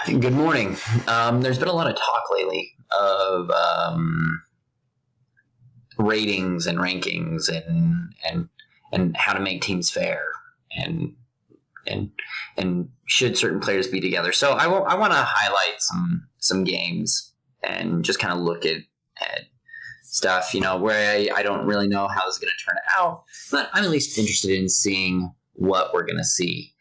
Good morning. There's been a lot of talk lately of ratings and rankings and how to make teams fair and and and should certain players be together. So I want to highlight some games and just kind of look at stuff, where I don't really know how this is going to turn out, but I'm at least interested in seeing what we're going to see.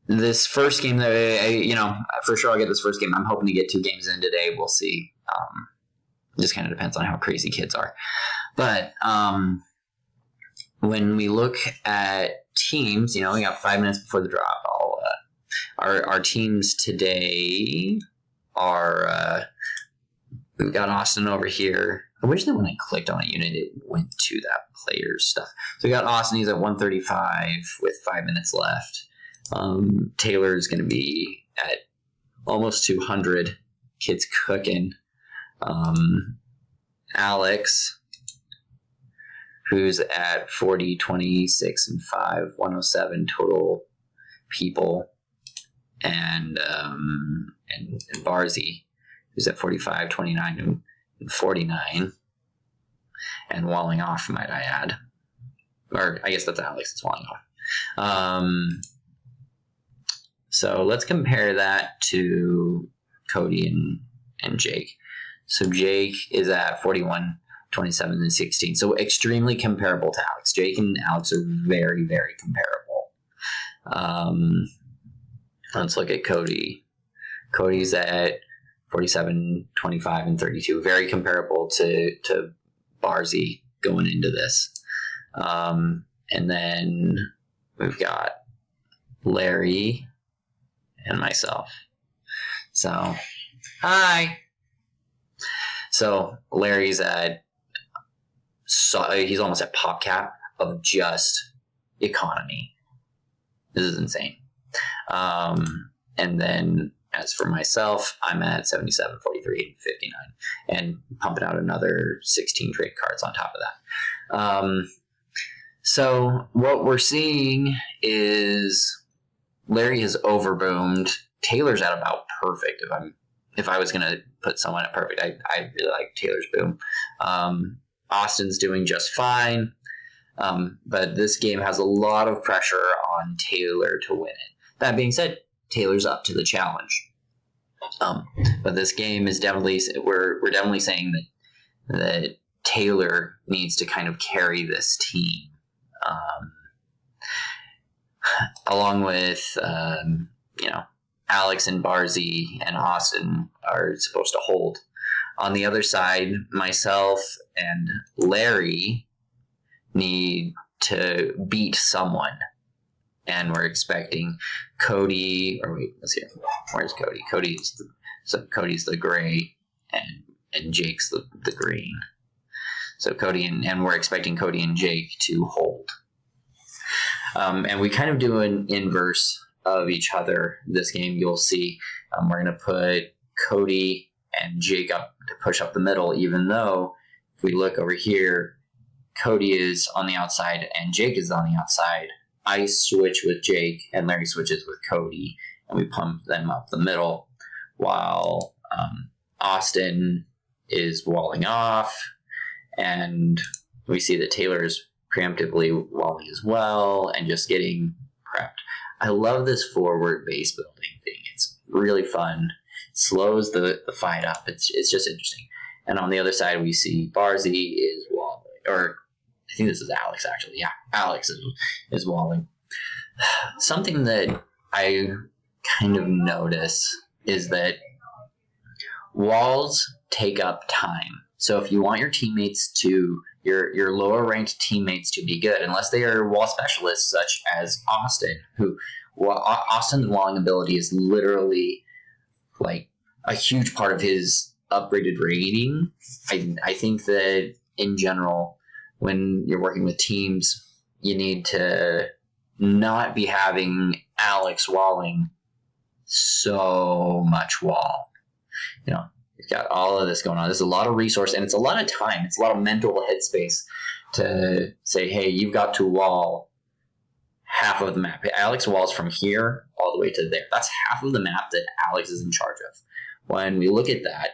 This first game that for sure I'll get this first game. I'm hoping to get 2 games in today. We'll see. Just kind of depends on how crazy kids are. But when we look at teams, we got 5 minutes before the drop. Our teams today are we've got Austin over here. I wish that when I clicked on a unit, it went to that player's stuff. So we got Austin. He's at 135 with 5 minutes left. Taylor's going to be at almost 200. Kids cooking. Alex, who's at 40, 26, and 5, 107 total people. And Barzee, who's at 45, 29, and 49. And walling off, might I add. Or I guess that's Alex that's walling off. So let's compare that to Cody and Jake. So Jake is at 41, 27, and 16. So extremely comparable to Alex. Jake and Alex are very, very comparable. Let's look at Cody. Cody's at 47, 25, and 32. Very comparable to Barzee going into this. And then we've got Larry and myself. So, hi. So Larry's he's almost at pop cap of just economy. This is insane. And then as for myself, I'm at 77, 43, and 59, and pumping out another 16 trade cards on top of that. So what we're seeing is Larry has overboomed. Taylor's at about perfect. If I was going to put someone at perfect, I really like Taylor's boom. Austin's doing just fine. But this game has a lot of pressure on Taylor to win it. That being said, Taylor's up to the challenge. But this game is definitely, we're definitely saying that Taylor needs to kind of carry this team. Along with, Alex and Barzee and Austin are supposed to hold. On the other side, myself and Larry need to beat someone. And we're expecting Cody, let's see, where's Cody? Cody's the gray and Jake's the green. So Cody and we're expecting Cody and Jake to hold. And we kind of do an inverse of each other this game. You'll see we're going to put Cody and Jake up to push up the middle, even though if we look over here, Cody is on the outside and Jake is on the outside. I switch with Jake and Larry switches with Cody, and we pump them up the middle while Austin is walling off, and we see that Taylor is preemptively walling as well and just getting prepped. I love this forward base building thing. It's really fun. It slows the fight up. It's just interesting. And on the other side, we see Barzee is walling, or I think this is Alex actually. Yeah, Alex is walling. Something that I kind of notice is that walls take up time. So if you want your teammates to, your lower ranked teammates to be good, unless they are wall specialists such as Austin, Austin's walling ability is literally like a huge part of his upgraded rating. I think that in general, when you're working with teams, you need to not be having Alex walling so much wall. You've got all of this going on. There's a lot of resource, and it's a lot of time. It's a lot of mental headspace to say, hey, you've got to wall half of the map. Alex walls from here all the way to there. That's half of the map that Alex is in charge of. When we look at that,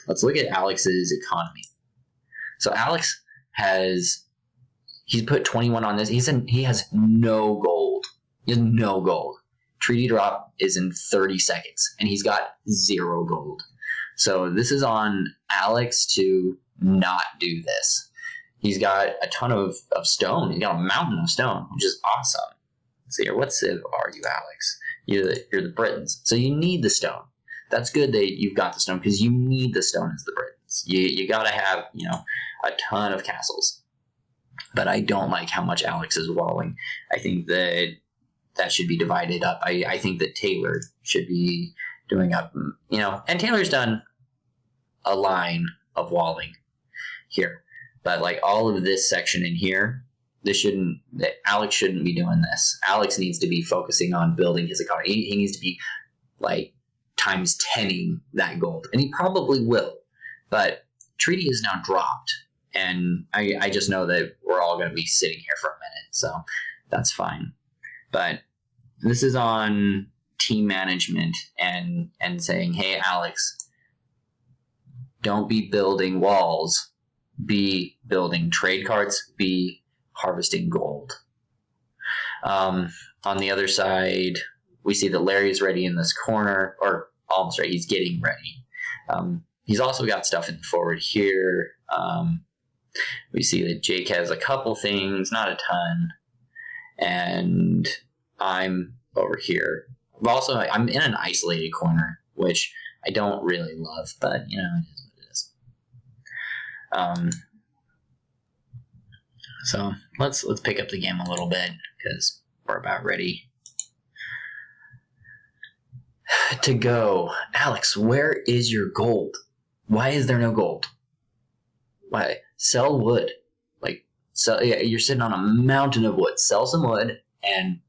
let's look at Alex's economy. So Alex he's put 21 on this. He has no gold. He has no gold. Treaty drop is in 30 seconds, and he's got 0 gold. So this is on Alex to not do this. He's got a ton of stone. He's got a mountain of stone, which is awesome. Let's see here. What civ are you, Alex? You're the Britons. So you need the stone. That's good that you've got the stone, because you need the stone as the Britons. You got to have, a ton of castles. But I don't like how much Alex is walling. I think that should be divided up. I think that Taylor should be doing up, and Taylor's done a line of walling here. But like all of this section in here, Alex shouldn't be doing this. Alex needs to be focusing on building his economy. He needs to be like times 10ing that gold. And he probably will. But treaty is now dropped. And I just know that we're all going to be sitting here for a minute. So that's fine. But this is on team management and saying, hey, Alex, don't be building walls. Be building trade carts. Be harvesting gold. On the other side, we see that Larry is ready in this corner, or almost ready. He's getting ready. He's also got stuff in the forward here. We see that Jake has a couple things, not a ton. And I'm over here. I'm in an isolated corner, which I don't really love, but it is what it is. So let's pick up the game a little bit, because we're about ready to go. Alex, where is your gold? Why is there no gold? Why? Sell wood. You're sitting on a mountain of wood. Sell some wood and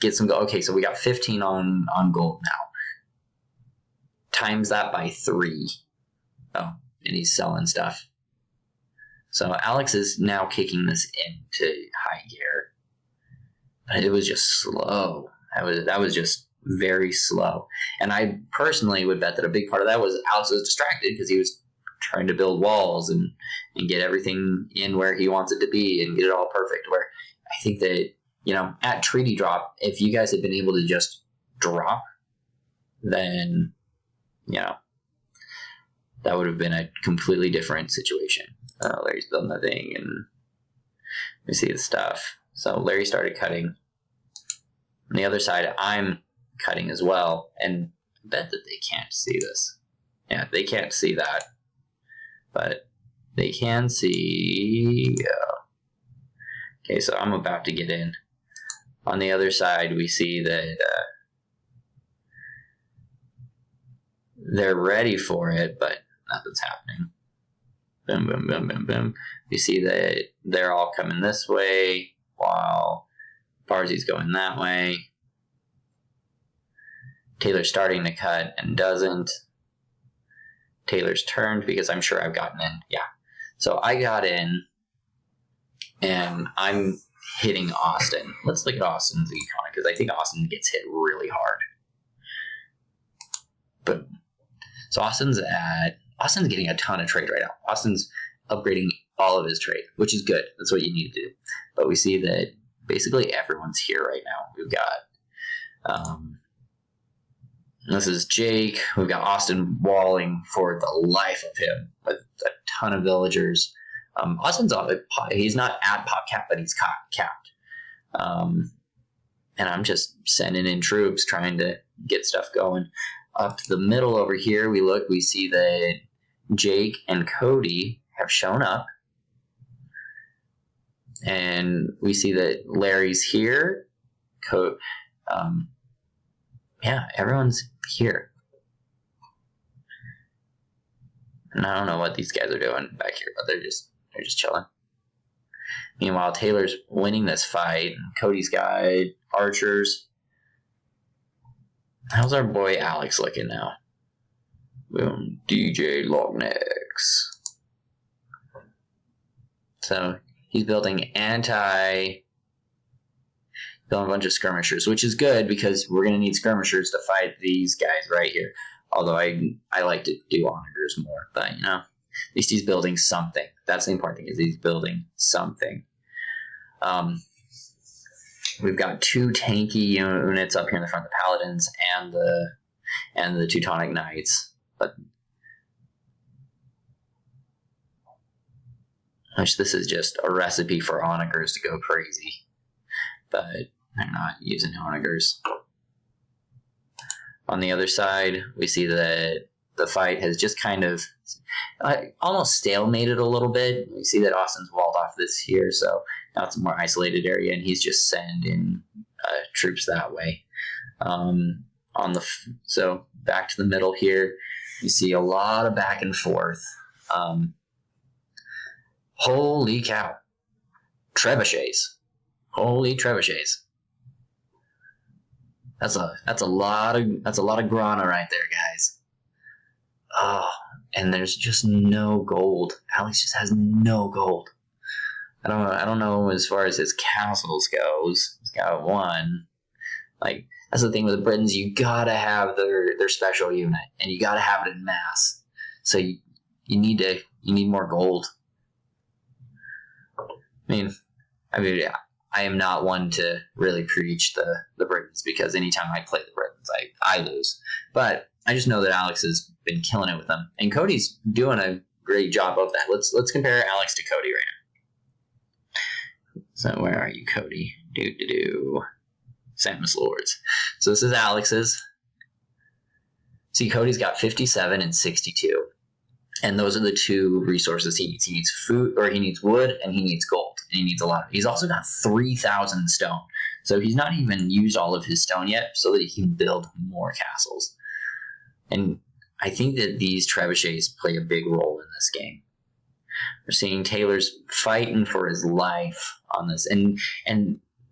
get some gold. Okay, so we got 15 on gold now. Times that by 3. Oh, and he's selling stuff. So Alex is now kicking this into high gear. But it was just slow. That was just very slow. And I personally would bet that a big part of that was Alex was distracted because he was trying to build walls and get everything in where he wants it to be and get it all perfect. Where I think that, at treaty drop, if you guys had been able to just drop, then, that would have been a completely different situation. Larry's building the thing, and we see the stuff. So Larry started cutting. On the other side, I'm cutting as well, and I bet that they can't see this. Yeah, they can't see that. But they can see... Okay, so I'm about to get in. On the other side, we see that they're ready for it, but nothing's happening. Boom, boom, boom, boom, boom. We see that they're all coming this way, while Barzee's going that way. Taylor's starting to cut and doesn't. Taylor's turned because I'm sure I've gotten in. Yeah. So I got in, and I'm hitting Austin. Let's look at Austin's economy, because I think Austin gets hit really hard. But so Austin's getting a ton of trade right now. Austin's upgrading all of his trade, which is good. That's what you need to do. But we see that basically everyone's here right now. We've got this is Jake. We've got Austin walling for the life of him with a ton of villagers. Austin's he's not at pop cap, but he's capped. And I'm just sending in troops, trying to get stuff going. Up to the middle over here, we see that Jake and Cody have shown up. And we see that Larry's here. Yeah, everyone's here. And I don't know what these guys are doing back here, but they're just chilling. Meanwhile, Taylor's winning this fight. Cody's got archers. How's our boy Alex looking now? Boom, DJ Longnecks. So he's building Killing a bunch of skirmishers, which is good because we're going to need skirmishers to fight these guys right here. Although I like to do onagers more, but you know, at least he's building something. That's the important thing, is he's building something. We've got 2 tanky units up here in the front, the paladins and the Teutonic Knights. But this is just a recipe for onagers to go crazy. But they're not using onagers. On the other side, we see that the fight has just kind of almost stalemated a little bit. We see that Austin's walled off this here, so now it's a more isolated area, and he's just sending troops that way. So back to the middle here, you see a lot of back and forth. Holy cow! Trebuchets! Holy trebuchets! That's a lot of grana right there, guys. Oh, and there's just no gold. Alex just has no gold. I don't know as far as his castles goes. He's got 1. Like, that's the thing with the Britons. You gotta have their special unit, and you gotta have it in mass. So you need more gold. I mean, yeah. I am not one to really preach the Britons, because anytime I play the Britons, I lose. But I just know that Alex has been killing it with them, and Cody's doing a great job of that. Let's compare Alex to Cody right now. So where are you, Cody? Samus Lords. So this is Alex's. See, Cody's got 57 and 62. And those are the 2 resources he needs. He needs food, or he needs wood, and he needs gold. And he needs a lot. He's also got 3,000 stone. So he's not even used all of his stone yet, so that he can build more castles. And I think that these trebuchets play a big role in this game. We're seeing Taylor's fighting for his life on this. And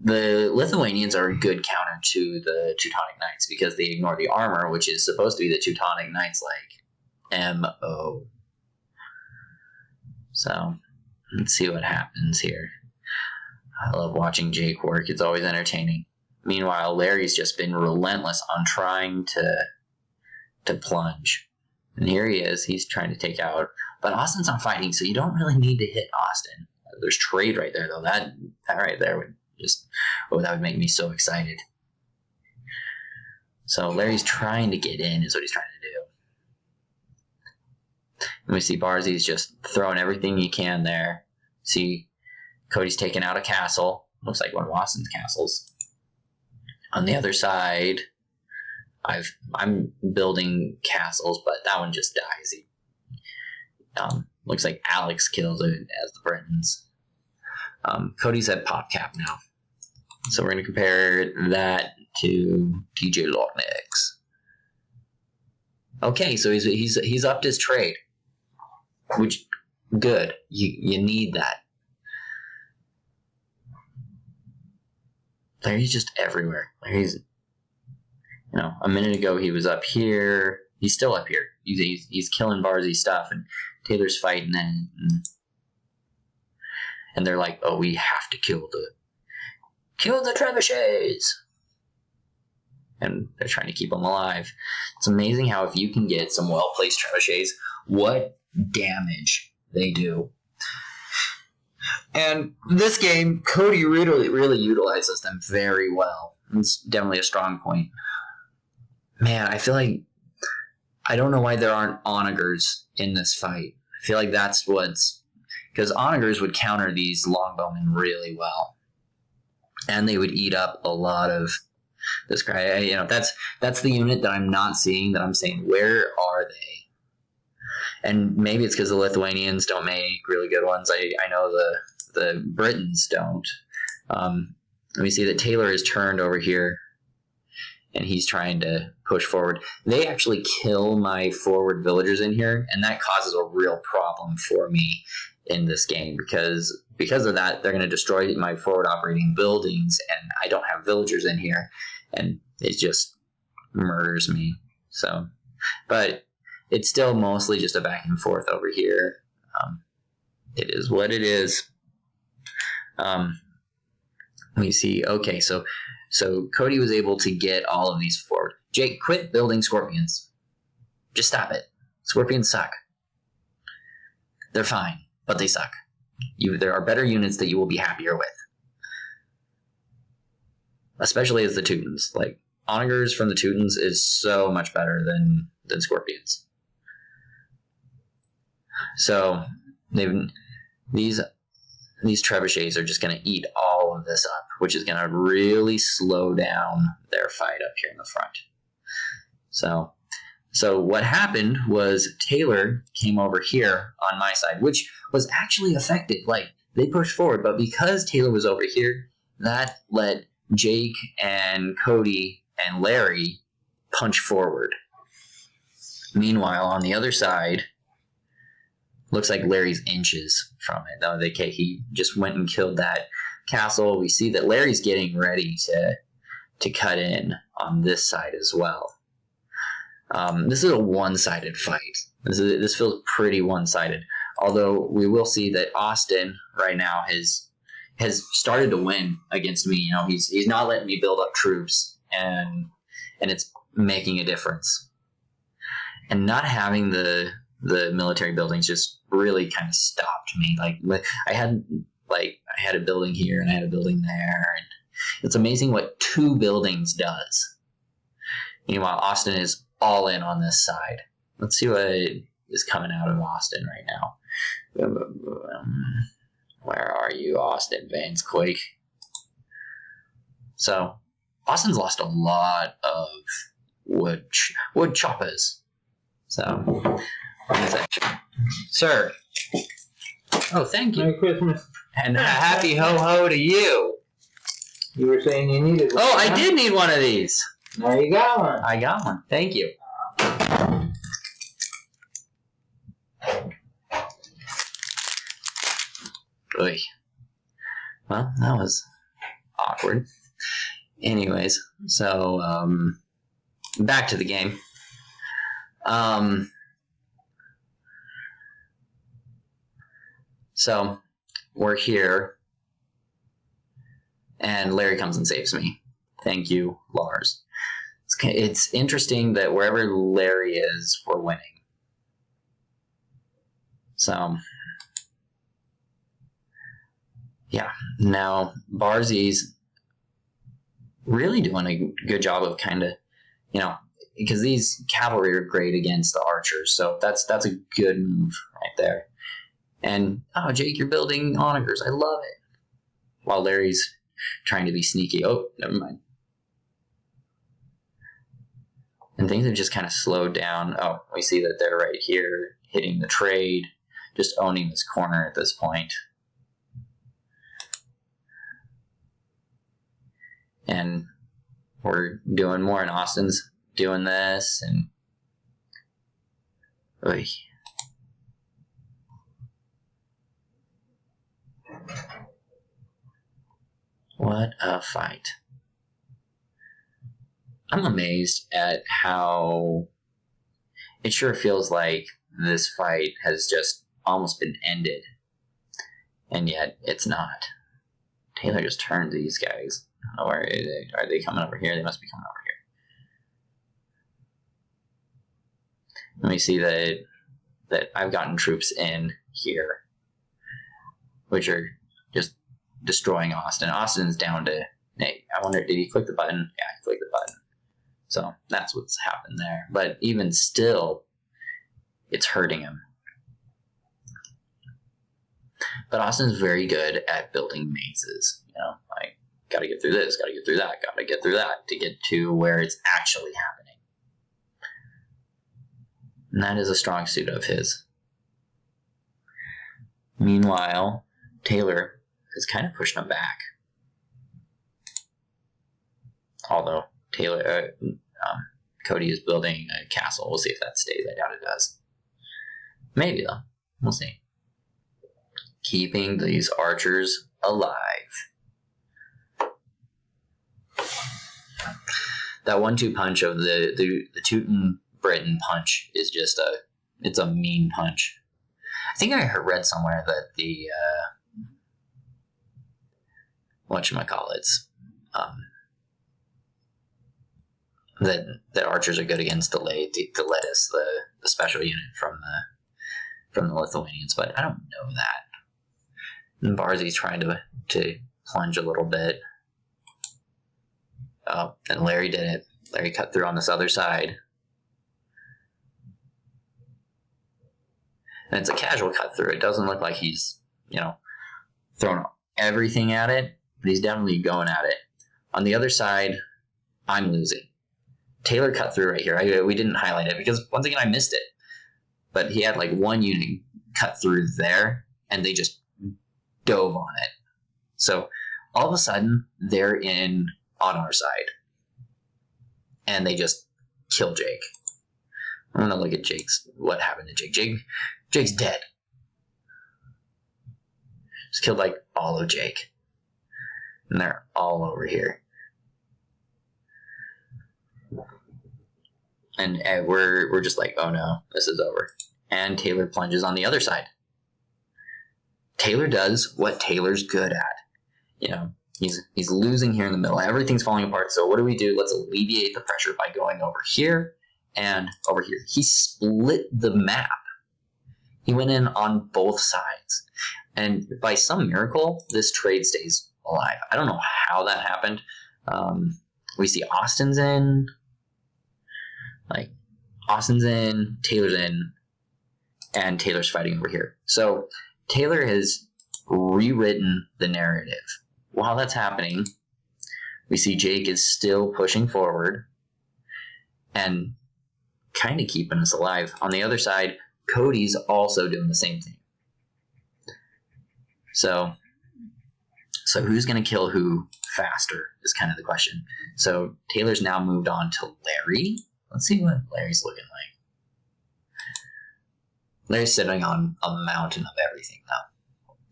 the Lithuanians are a good counter to the Teutonic Knights, because they ignore the armor, which is supposed to be the Teutonic Knights, like, M.O. So, let's see what happens here. I love watching Jake work. It's always entertaining. Meanwhile, Larry's just been relentless on trying to plunge. And here he is. He's trying to take out. But Austin's not fighting, so you don't really need to hit Austin. There's trade right there, though. That right there would just... Oh, that would make me so excited. So Larry's trying to get in, is what he's trying to do. And we see Barzee's just throwing everything he can there. See, Cody's taking out a castle. Looks like one of Austin's castles. On the other side, I'm building castles, but that one just dies. Looks like Alex kills it as the Britons. Cody's at PopCap now. So we're going to compare that to TJ Lochnick's. Okay, so he's upped his trade. Which, good. You need that. Larry's just everywhere. Larry's, a minute ago he was up here. He's still up here. He's killing Barzee stuff, and Taylor's fighting then. And they're like, oh, we have to kill the trebuchets. And they're trying to keep them alive. It's amazing how if you can get some well-placed trebuchets, what damage they do. And this game, Cody really utilizes them very well. It's definitely a strong point. Man, I feel like I don't know why there aren't onagers in this fight. I feel like that's what's... Because onagers would counter these longbowmen really well. And they would eat up a lot of this guy. That's the unit that I'm not seeing, that I'm saying, where are they? And maybe it's because the Lithuanians don't make really good ones. I know the Britons don't. Let me see that Taylor is turned over here, and he's trying to push forward. They actually kill my forward villagers in here, and that causes a real problem for me in this game, because of that, they're going to destroy my forward operating buildings, and I don't have villagers in here, and it just murders me. So, but it's still mostly just a back and forth over here. It is what it is. let me see. Okay, so Cody was able to get all of these forward. Jake, quit building scorpions. Just stop it. Scorpions suck. They're fine, but they suck. There are better units that you will be happier with. Especially as the Teutons. Like, Onagers from the Teutons is so much better than Scorpions. So, these trebuchets are just going to eat all of this up, which is going to really slow down their fight up here in the front. So what happened was Taylor came over here on my side, which was actually effective. Like, they pushed forward, but because Taylor was over here, that let Jake and Cody and Larry punch forward. Meanwhile, on the other side, looks like Larry's inches from it. No, he just went and killed that castle. We see that Larry's getting ready to cut in on this side as well. This is a one-sided fight. This feels pretty one-sided. Although we will see that Austin right now has started to win against me. You know, he's not letting me build up troops, and it's making a difference. And not having the military buildings just really kind of stopped me. Like I had a building here and I had a building there, and it's amazing what 2 buildings does. Meanwhile, Austin is all in on this side. Let's see what is coming out of Austin right now. Where are you, Austin Vansquake? So, Austin's lost a lot of wood choppers. So, sir. Oh, thank you. Merry Christmas. And a happy ho-ho to you. You were saying you needed one. Oh, I did need one of these. Now you got one. I got one. Thank you. Oy. Well, that was awkward. Anyways, so back to the game. So we're here, and Larry comes and saves me. Thank you, Lars. It's interesting that wherever Larry is, we're winning. So, yeah. Now, Barzee's really doing a good job of kind of, because these cavalry are great against the archers. So that's a good move right there. And, oh, Jake, you're building onagers. I love it. While Larry's trying to be sneaky. Oh, never mind. And things have just kind of slowed down. Oh, we see that they're right here, hitting the trade, just owning this corner at this point. And we're doing more, and Austin's doing this, and oy. What a fight. I'm amazed at how it sure feels like this fight has just almost been ended, and yet it's not. Taylor just turned these guys. I don't know where are they coming over here? They must be coming over here. Let me see that I've gotten troops in here, which are just destroying Austin. Austin's down to, hey, I wonder, did he click the button? Yeah, he clicked the button. So that's what's happened there. But even still, it's hurting him. But Austin's very good at building mazes. Like, gotta get through this, gotta get through that, gotta get through that to get to where it's actually happening. And that is a strong suit of his. Meanwhile, Taylor is kind of pushing him back. Although Cody is building a castle. We'll see if that stays. I doubt it does. Maybe, though. We'll see. Keeping these archers alive. That 1-2 punch of the Teuton Britain punch is just it's a mean punch. I think I read somewhere that whatchamacallits, that archers are good against the lettuce, the special unit from the Lithuanians, but I don't know that. And Barzee's trying to plunge a little bit. Oh, and Larry did it. Larry cut through on this other side. And it's a casual cut through. It doesn't look like he's, throwing everything at it, but he's definitely going at it. On the other side, I'm losing. Taylor cut through right here. We didn't highlight it because, once again, I missed it. But he had like one unit cut through there, and they just dove on it. So all of a sudden, they're on our side. And they just kill Jake. I'm going to look at what happened to Jake. Jake's dead. Just killed like all of Jake. And they're all over here. And we're just like, oh no, this is over. And Taylor plunges on the other side. Taylor does what Taylor's good at. He's losing here in the middle. Everything's falling apart. So what do we do? Let's alleviate the pressure by going over here and over here. He split the map. He went in on both sides. And by some miracle, this trade stays alive. I don't know how that happened. We see Austin's in. Austin's in, Taylor's in, and Taylor's fighting over here. So Taylor has rewritten the narrative. While that's happening, we see Jake is still pushing forward and kind of keeping us alive. On the other side, Cody's also doing the same thing. So who's going to kill who faster is kind of the question. So Taylor's now moved on to Larry. Let's see what Larry's looking like. Larry's sitting on a mountain of everything now.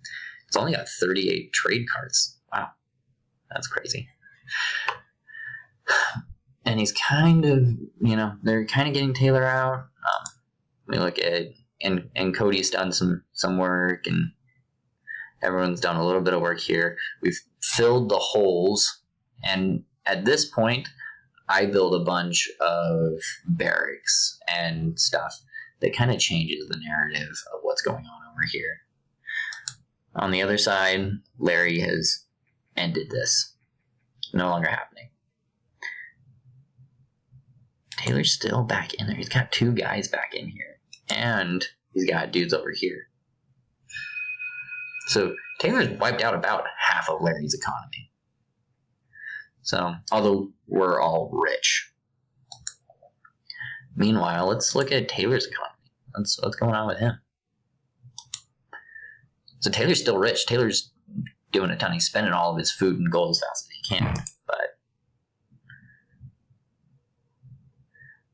It's only got 38 trade cards. Wow. That's crazy. And he's kind of, they're kind of getting Taylor out. We look at, and Cody's done some work, and everyone's done a little bit of work here. We've filled the holes, and at this point, I build a bunch of barracks and stuff that kind of changes the narrative of what's going on over here. On the other side, Larry has ended this. No longer happening. Taylor's still back in there. He's got 2 guys back in here. And he's got dudes over here. So Taylor's wiped out about half of Larry's economy. So, although we're all rich. Meanwhile, let's look at Taylor's economy. What's going on with him. So Taylor's still rich. Taylor's doing a ton. He's spending all of his food and gold as fast as he can.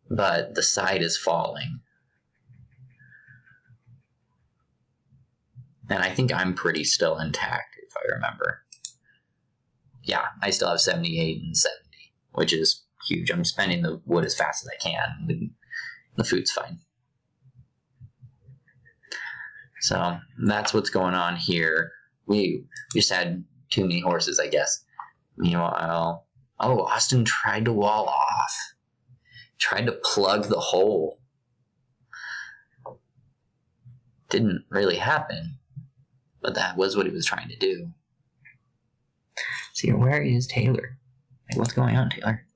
But the side is falling. And I think I'm pretty still intact, if I remember. Yeah, I still have 78 and 70, which is huge. I'm spending the wood as fast as I can. The food's fine. So that's what's going on here. We just had too many horses, I guess. Meanwhile, Austin tried to wall off. Tried to plug the hole. Didn't really happen. But that was what he was trying to do. See, where is Taylor? What's going on, Taylor?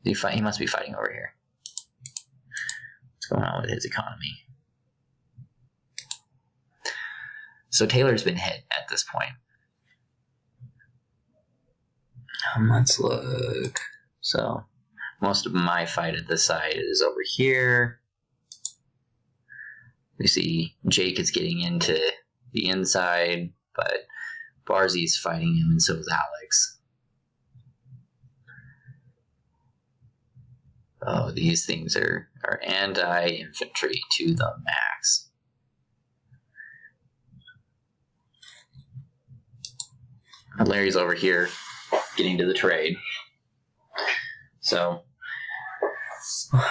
He must be fighting over here. What's going on with his economy? So Taylor's been hit at this point. Let's look. So most of my fight at this side is over here. We see Jake is getting into the inside, but Barzee's fighting him, and so is Alex. Oh, these things are anti-infantry to the max. Larry's over here getting to the trade. So,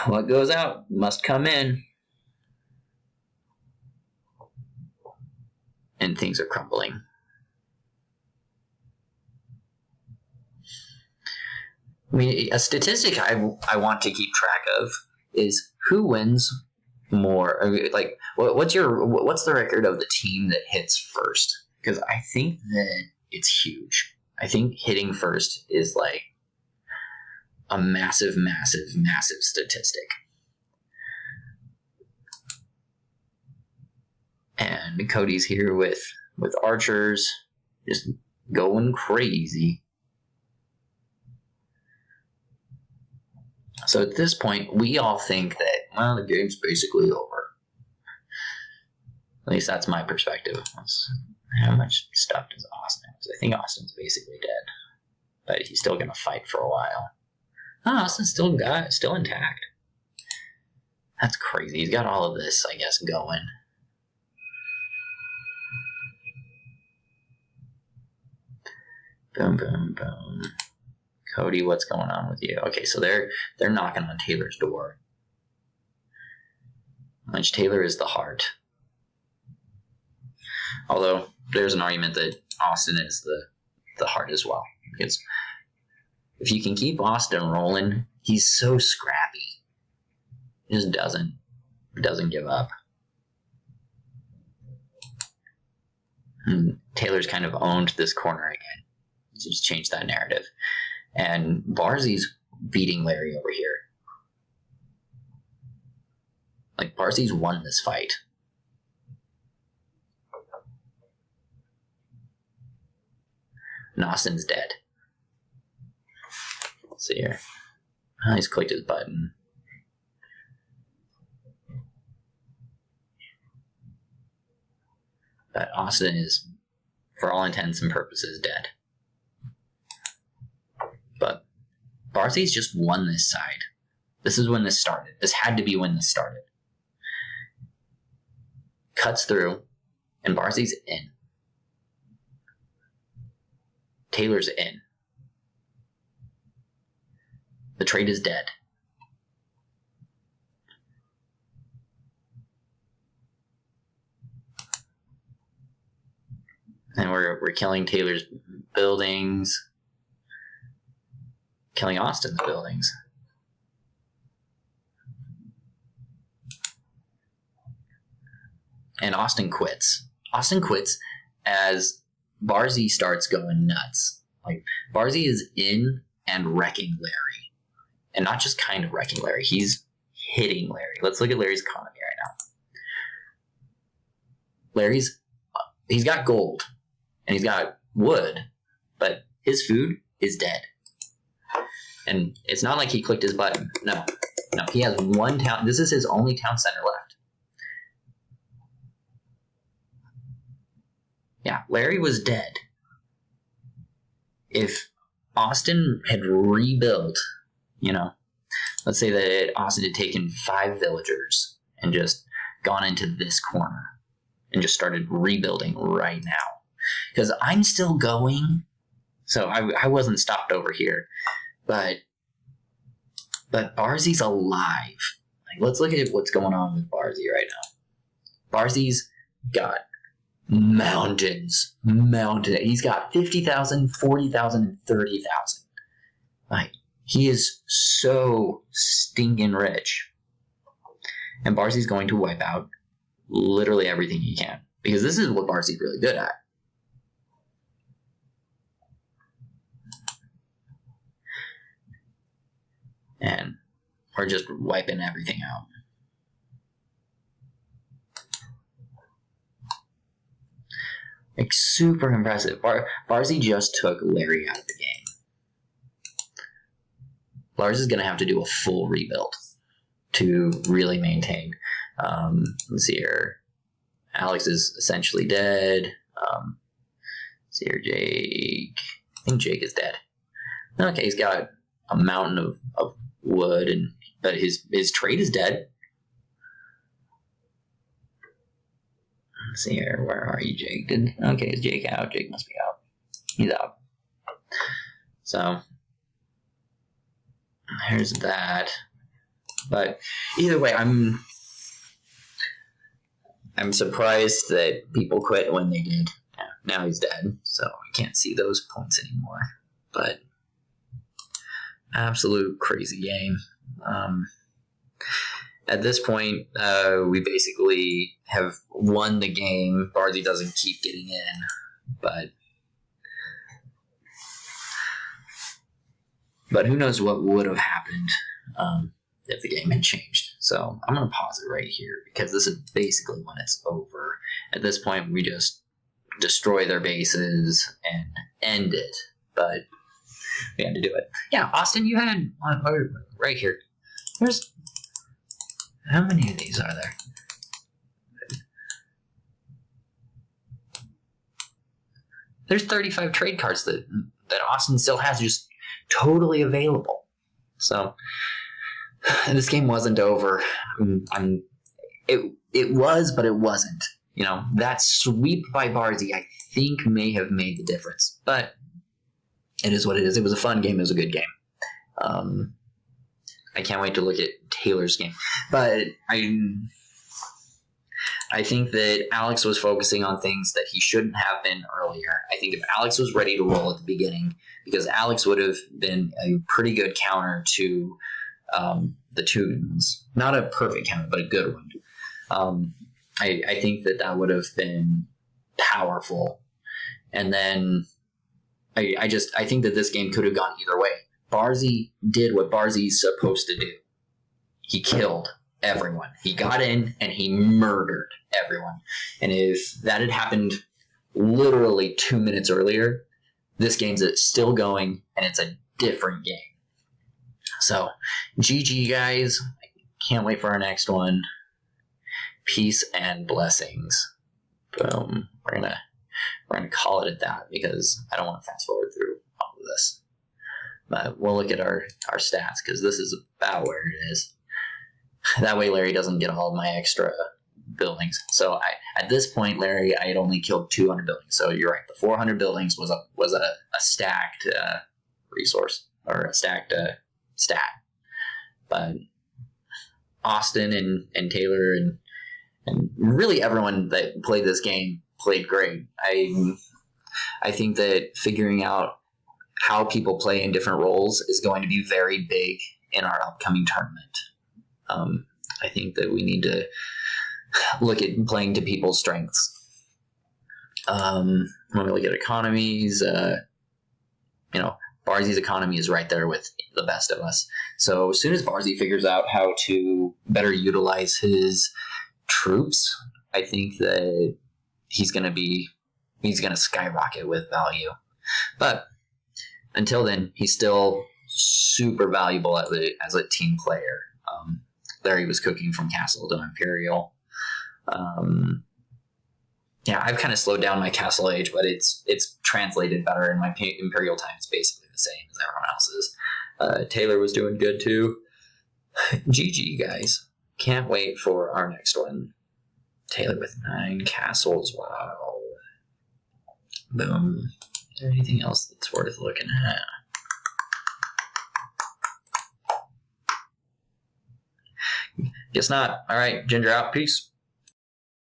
what goes out must come in. And things are crumbling. I mean, a statistic I want to keep track of is who wins more. Like, what's the record of the team that hits first? Because I think that it's huge. I think hitting first is like a massive, massive, massive statistic. And Cody's here with archers, just going crazy. So at this point, we all think that, well, the game's basically over. At least that's my perspective. How much stuff does Austin have? I think Austin's basically dead. But he's still going to fight for a while. Oh, Austin's still intact. That's crazy. He's got all of this, I guess, going. Boom, boom, boom. Cody, what's going on with you? Okay, so they're knocking on Taylor's door. Which Taylor is the heart. Although there's an argument that Austin is the heart as well. Because if you can keep Austin rolling, he's so scrappy. He just doesn't give up. And Taylor's kind of owned this corner again. He's just changed that narrative. And Barzee's beating Larry over here. Like, Barzee's won this fight. And Austin's dead. Let's see here. Oh, he's clicked his button. But Austin is, for all intents and purposes, dead. But Barzee's just won this side. This is when this started. This had to be when this started. Cuts through, and Barzee's in. Taylor's in. The trade is dead. And we're killing Taylor's buildings. Killing Austin's buildings. And Austin quits. Austin quits as Barzee starts going nuts. Like, Barzee is in and wrecking Larry. And not just kind of wrecking Larry. He's hitting Larry. Let's look at Larry's economy right now. He's got gold. And he's got wood. But his food is dead. And it's not like he clicked his button. No, he has one town. This is his only town center left. Yeah, Larry was dead. If Austin had rebuilt, let's say that Austin had taken 5 villagers and just gone into this corner and just started rebuilding right now. Because I'm still going, so I wasn't stopped over here. But Barzee's alive. Like, let's look at what's going on with Barzee right now. Barzee's got mountains. He's got 50,000, 40,000, and 30,000. Like, he is so stinking rich. And Barzee's going to wipe out literally everything he can. Because this is what Barzee's really good at. And we're just wiping everything out. Like, super impressive. Barzee just took Larry out of the game. Lars is going to have to do a full rebuild to really maintain. Let's see here. Alex is essentially dead. Let's see here, Jake. I think Jake is dead. Okay, he's got a mountain of wood, but his trade is dead. Let's see here. Where are you, Jake? Okay, is Jake out? Jake must be out. He's out. So there's that. But either way, I'm surprised that people quit when they did. Now he's dead, so I can't see those points anymore. But absolute crazy game. At this point, we basically have won the game. Barzee doesn't keep getting in, but who knows what would have happened if the game had changed. So I'm going to pause it right here because this is basically when it's over. At this point, we just destroy their bases and end it, but we had to do it. Yeah, Austin, you had right here. There's how many of these are there? There's 35 trade cards that Austin still has just totally available. So this game wasn't over. It was, but it wasn't. You know, that sweep by Barzee, I think, may have made the difference. But it is what it is. It was a fun game. It was a good game. I can't wait to look at Taylor's game. But I think that Alex was focusing on things that he shouldn't have been earlier. I think if Alex was ready to roll at the beginning, because Alex would have been a pretty good counter to the Toons. Not a perfect counter, but a good one. I think that would have been powerful. And then I think that this game could have gone either way. Barzee did what Barzee's supposed to do. He killed everyone. He got in and he murdered everyone. And if that had happened literally 2 minutes earlier, this game's still going and it's a different game. So, GG guys. I can't wait for our next one. Peace and blessings. Boom. We're gonna call it at that because I don't want to fast forward through all of this. But we'll look at our stats because this is about where it is. That way Larry doesn't get all of my extra buildings. So at this point, Larry, I had only killed 200 buildings. So you're right. The 400 buildings was a stacked resource or a stacked stat. But Austin and Taylor and really everyone that played this game played great. I think that figuring out how people play in different roles is going to be very big in our upcoming tournament. I think that we need to look at playing to people's strengths. When we look at economies, Barzee's economy is right there with the best of us. So as soon as Barzee figures out how to better utilize his troops, I think that he's going to skyrocket with value. But until then, he's still super valuable as a team player. There he was cooking from Castle to Imperial. I've kind of slowed down my Castle age, but it's translated better, and my Imperial time is basically the same as everyone else's. Taylor was doing good too. GG, guys. Can't wait for our next one. Taylor with 9 castles. Wow. Boom. Is there anything else that's worth looking at? Guess not. All right, Ginger out. Peace.